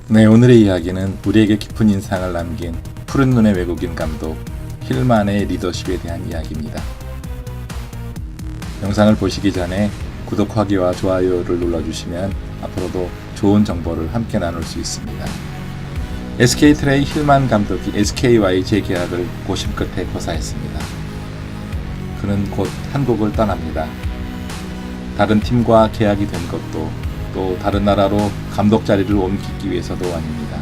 네, 오늘의 이야기는 우리에게 깊은 인상을 남긴 푸른 눈의 외국인 감독 힐만의 리더십에 대한 이야기입니다. 영상을 보시기 전에 구독하기와 좋아요를 눌러주시면 앞으로도 좋은 정보를 함께 나눌 수 있습니다. SK 트레이 힐만 감독이 SK와의 재계약을 고심 끝에 고사했습니다. 그는 곧 한국을 떠납니다. 다른 팀과 계약이 된 것도 또 다른 나라로 감독 자리를 옮기기 위해서도 아닙니다.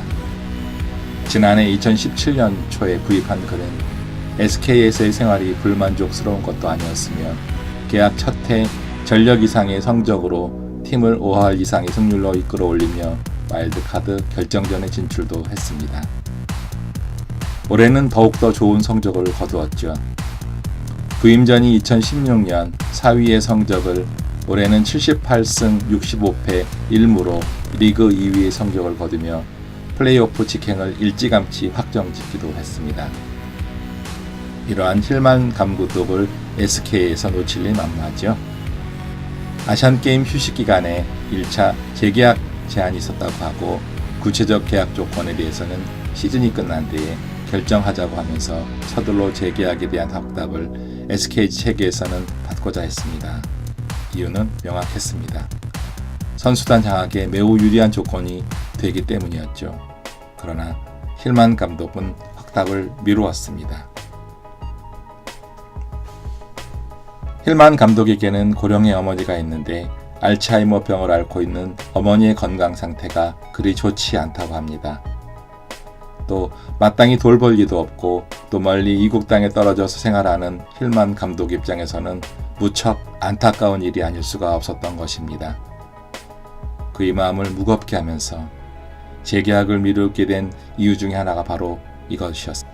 지난해 2017년 초에 구입한 그는 SK에서의 생활이 불만족스러운 것도 아니었으며 계약 첫 해 전력 이상의 성적으로 팀을 5할 이상의 승률로 이끌어 올리며 와일드카드 결정전에 진출도 했습니다. 올해는 더욱더 좋은 성적을 거두었죠. 부임 전이 2016년 4위의 성적을 올해는 78승 65패 1무로 리그 2위의 성적을 거두며 플레이오프 직행을 일찌감치 확정짓기도 했습니다. 이러한 힐만 감독을 SK에서 놓칠 리 만무하죠. 아시안게임 휴식 기간에 1차 재계약 제한이 있었다고 하고 구체적 계약 조건에 대해서는 시즌이 끝난 뒤에 결정하자고 하면서 서둘러 재계약에 대한 확답을 SK 체계에서는 받고자 했습니다. 이유는 명확했습니다. 선수단 장악에 매우 유리한 조건이 되기 때문이었죠. 그러나 힐만 감독은 확답을 미루었습니다. 힐만 감독에게는 고령의 어머니가 있는데 알츠하이머 병을 앓고 있는 어머니의 건강 상태가 그리 좋지 않다고 합니다. 또 마땅히 돌볼 리도 없고 또 멀리 이국 땅에 떨어져서 생활하는 힐만 감독 입장에서는 무척 안타까운 일이 아닐 수가 없었던 것입니다. 그의 마음을 무겁게 하면서 재계약을 미루게 된 이유 중에 하나가 바로 이것이었습니다.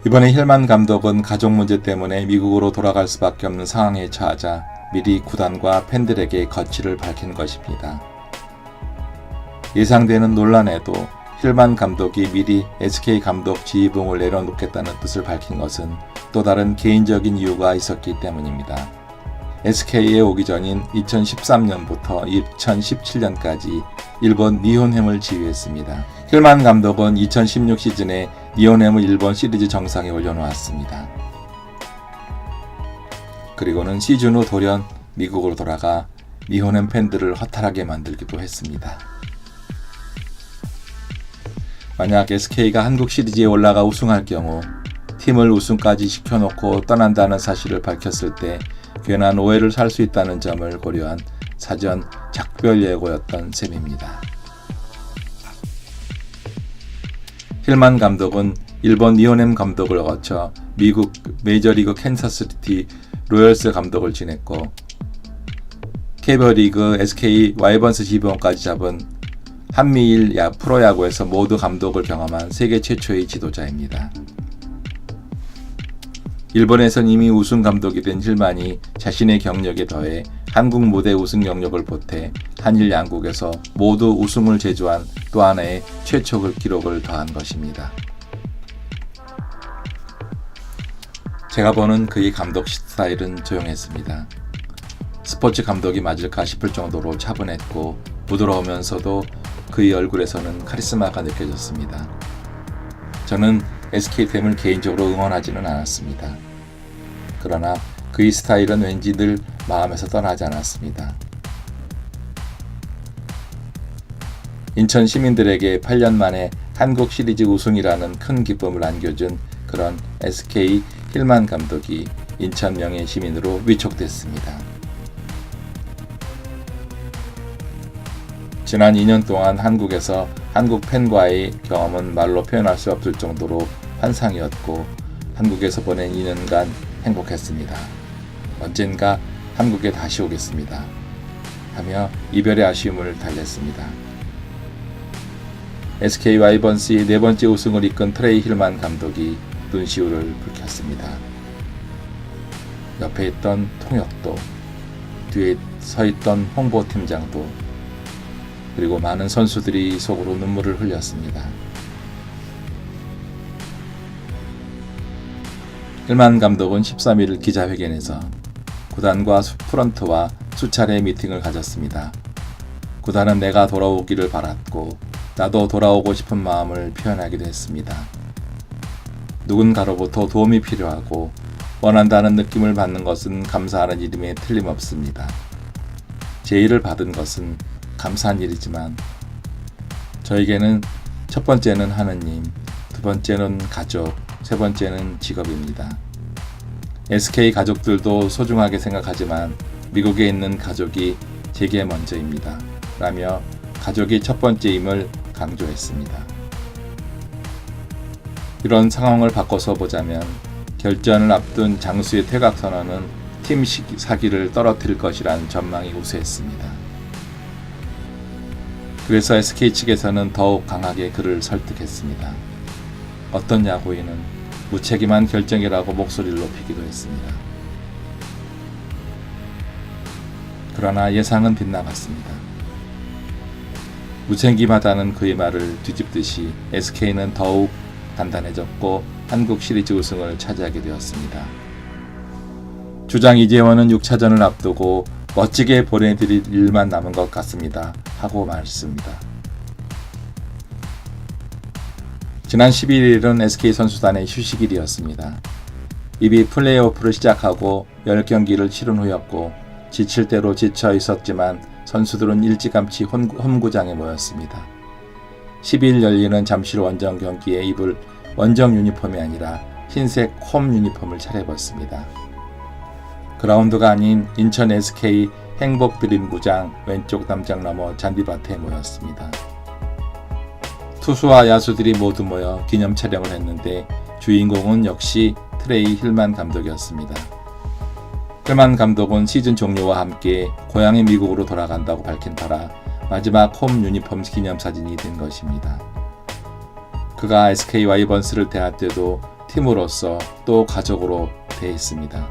이번에 힐만 감독은 가족 문제 때문에 미국으로 돌아갈 수밖에 없는 상황에 처하자 미리 구단과 팬들에게 거취를 밝힌 것입니다. 예상되는 논란에도 힐만 감독이 미리 SK 감독 지휘봉을 내려놓겠다는 뜻을 밝힌 것은 또 다른 개인적인 이유가 있었기 때문입니다. SK에 오기 전인 2013년부터 2017년까지 일본 니혼햄을 지휘했습니다. 힐만 감독은 2016 시즌에 니혼햄을 일본 시리즈 정상에 올려놓았습니다. 그리고는 시즌 후 돌연 미국으로 돌아가 니혼햄 팬들을 허탈하게 만들기도 했습니다. 만약 SK가 한국 시리즈에 올라가 우승할 경우 팀을 우승까지 시켜놓고 떠난다는 사실을 밝혔을 때 괜한 오해를 살 수 있다는 점을 고려한 사전 작별 예고였던 셈입니다. 힐만 감독은 일본 니혼햄 감독을 거쳐 미국 메이저리그 캔사스시티 로열스 감독을 지냈고 KBO SK 와이번스 지휘봉까지 잡은 한미일 프로야구에서 모두 감독을 경험한 세계 최초의 지도자입니다. 일본에선 이미 우승 감독이 된 힐만이 자신의 경력에 더해 한국 무대 우승 경력을 보태 한일 양국에서 모두 우승을 제조한 또 하나의 최초 기록을 더한 것입니다. 제가 보는 그의 감독 스타일은 조용했습니다. 스포츠 감독이 맞을까 싶을 정도로 차분했고 부드러우면서도 그의 얼굴에서는 카리스마가 느껴졌습니다. 저는 SK팀을 개인적으로 응원하지는 않았습니다. 그러나 그의 스타일은 왠지 늘 마음에서 떠나지 않았습니다. 인천 시민들에게 8년 만에 한국 시리즈 우승이라는 큰 기쁨을 안겨준 그런 SK 힐만 감독이 인천 명예 시민으로 위촉됐습니다. 지난 2년 동안 한국에서 한국 팬과의 경험은 말로 표현할 수 없을 정도로 환상이었고 한국에서 보낸 2년간 행복했습니다. 언젠가 한국에 다시 오겠습니다. 하며 이별의 아쉬움을 달랬습니다. SK 와이번스의 네 번째 우승을 이끈 트레이 힐만 감독이 눈시울을 붉혔습니다. 옆에 있던 통역도, 뒤에 서있던 홍보팀장도, 그리고 많은 선수들이 속으로 눈물을 흘렸습니다. 힐만 감독은 13일 기자회견에서 구단과 프런트와 수차례 미팅을 가졌습니다. 구단은 내가 돌아오기를 바랐고 나도 돌아오고 싶은 마음을 표현하기도 했습니다. 누군가로부터 도움이 필요하고 원한다는 느낌을 받는 것은 감사하는 일임에 틀림없습니다. 제의를 받은 것은 감사한 일이지만 저에게는 첫 번째는 하느님, 두 번째는 가족, 세 번째는 직업입니다. SK 가족들도 소중하게 생각하지만 미국에 있는 가족이 제게 먼저입니다. 라며 가족이 첫 번째임을 강조했습니다. 이런 상황을 바꿔서 보자면 결전을 앞둔 장수의 퇴각 선언은 팀 사기를 떨어뜨릴 것이란 전망이 우세했습니다. 그래서 SK 측에서는 더욱 강하게 그를 설득했습니다. 어떤 야구인은 무책임한 결정이라고 목소리를 높이기도 했습니다. 그러나 예상은 빗나갔습니다. 무책임하다는 그의 말을 뒤집듯이 SK는 더욱 단단해졌고 한국 시리즈 우승을 차지하게 되었습니다. 주장 이재원은 6차전을 앞두고 멋지게 보내드릴 일만 남은 것 같습니다. 하고 말했습니다. 지난 11일은 SK 선수단의 휴식일이었습니다. 이미 플레이오프를 시작하고 10경기를 치른 후였고 지칠 대로 지쳐 있었지만 선수들은 일찌감치 홈구장에 모였습니다. 12일 열리는 잠실 원정 경기에 입을 원정 유니폼이 아니라 흰색 홈 유니폼을 차려입었습니다. 그라운드가 아닌 인천 SK 행복드림구장 왼쪽 담장 너머 잔디밭에 모였습니다. 투수와 야수들이 모두 모여 기념 촬영을 했는데 주인공은 역시 트레이 힐만 감독이었습니다. 힐만 감독은 시즌 종료와 함께 고향인 미국으로 돌아간다고 밝힌 터라 마지막 홈 유니폼 기념사진이 된 것입니다. 그가 SK 와이번스를 대할 때도 팀으로서 또 가족으로 대했습니다.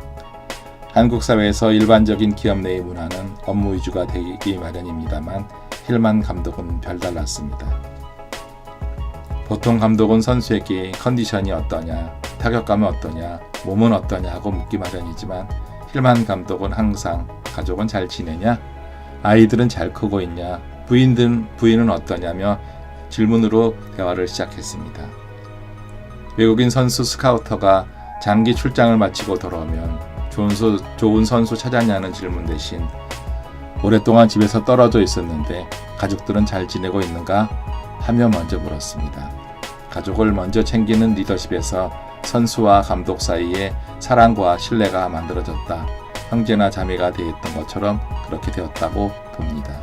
한국 사회에서 일반적인 기업 내의 문화는 업무 위주가 되기 마련입니다만 힐만 감독은 별달랐습니다. 보통 감독은 선수에게 컨디션이 어떠냐, 타격감은 어떠냐, 몸은 어떠냐 하고 묻기 마련이지만 힐만 감독은 항상 가족은 잘 지내냐, 아이들은 잘 크고 있냐, 부인은 어떠냐며 질문으로 대화를 시작했습니다. 외국인 선수 스카우터가 장기 출장을 마치고 돌아오면 좋은 선수 찾았냐는 질문 대신 오랫동안 집에서 떨어져 있었는데 가족들은 잘 지내고 있는가? 하며 먼저 물었습니다. 가족을 먼저 챙기는 리더십에서 선수와 감독 사이에 사랑과 신뢰가 만들어졌다. 형제나 자매가 되었던 것처럼 그렇게 되었다고 봅니다.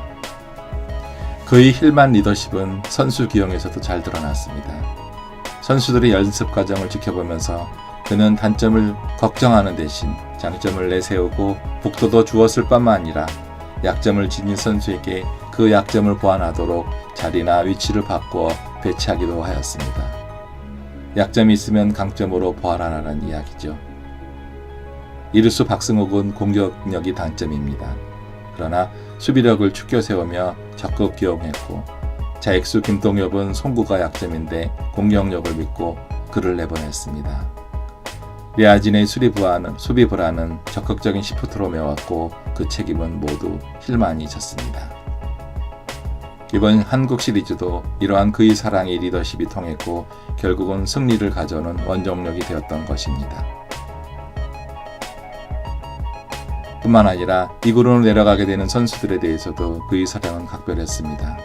그의 힐만 리더십은 선수 기용에서도 잘 드러났습니다. 선수들의 연습 과정을 지켜보면서 그는 단점을 걱정하는 대신 장점을 내세우고 북도도 주었을 뿐만 아니라 약점을 지닌 선수에게 그 약점을 보완하도록 자리나 위치를 바꾸어 배치하기도 하였습니다. 약점이 있으면 강점으로 보완하라는 이야기죠. 이루수 박승욱은 공격력이 단점입니다. 그러나 수비력을 축겨 세우며 적극 기용했고 자익수 김동엽은 송구가 약점인데 공격력을 믿고 그를 내보냈습니다. 리아진의 수비 불안은 적극적인 시프트로 메웠고 그 책임은 모두 힐만이 졌습니다. 이번 한국 시리즈도 이러한 그의 사랑의 리더십이 통했고 결국은 승리를 가져오는 원동력이 되었던 것입니다. 뿐만 아니라 2군으로 내려가게 되는 선수들에 대해서도 그의 사랑은 각별했습니다.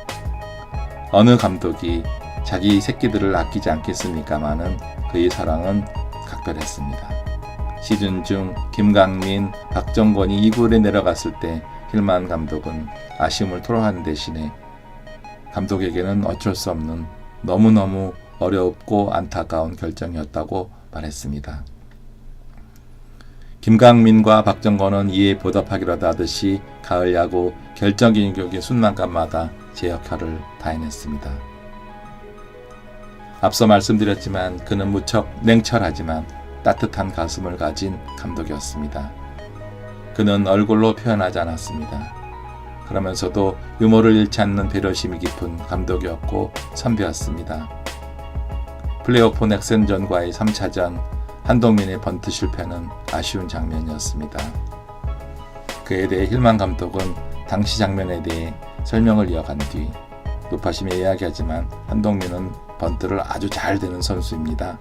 어느 감독이 자기 새끼들을 아끼지 않겠습니까마는 그의 사랑은 각별했습니다. 시즌 중 김강민, 박정권이 2군에 내려갔을 때 힐만 감독은 아쉬움을 토로하는 대신에 감독에게는 어쩔 수 없는 너무너무 어렵고 안타까운 결정이었다고 말했습니다. 김강민과 박정권은 이에 보답하기라도 하듯이 가을 야구 결정적인 순간마다 제 역할을 다해냈습니다. 앞서 말씀드렸지만 그는 무척 냉철하지만 따뜻한 가슴을 가진 감독이었습니다. 그는 얼굴로 표현하지 않았습니다. 그러면서도 유머를 잃지 않는 배려심이 깊은 감독이었고 선배였습니다. 플레이오프 넥센전과의 3차전 한동민의 번트 실패는 아쉬운 장면이었습니다. 그에 대해 힐만 감독은 당시 장면에 대해 설명을 이어간 뒤 높아심에 이야기하지만 한동민은 번트를 아주 잘 되는 선수입니다.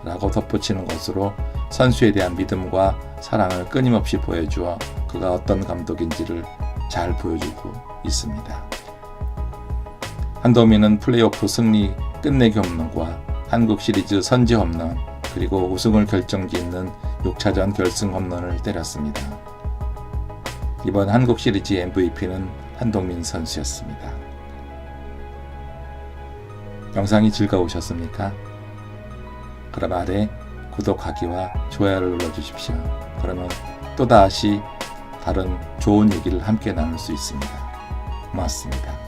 라고 덧붙이는 것으로 선수에 대한 믿음과 사랑을 끊임없이 보여주어 그가 어떤 감독인지를 잘 보여주고 있습니다. 한동민은 플레이오프 승리 끝내기 홈런과 한국 시리즈 선제 홈런 그리고 우승을 결정짓는 6차전 결승 홈런을 때렸습니다. 이번 한국 시리즈 MVP는 한동민 선수였습니다. 영상이 즐거우셨습니까? 그럼 아래 구독하기와 좋아요를 눌러주십시오. 그러면 또다시 다른 좋은 얘기를 함께 나눌 수 있습니다. 고맙습니다.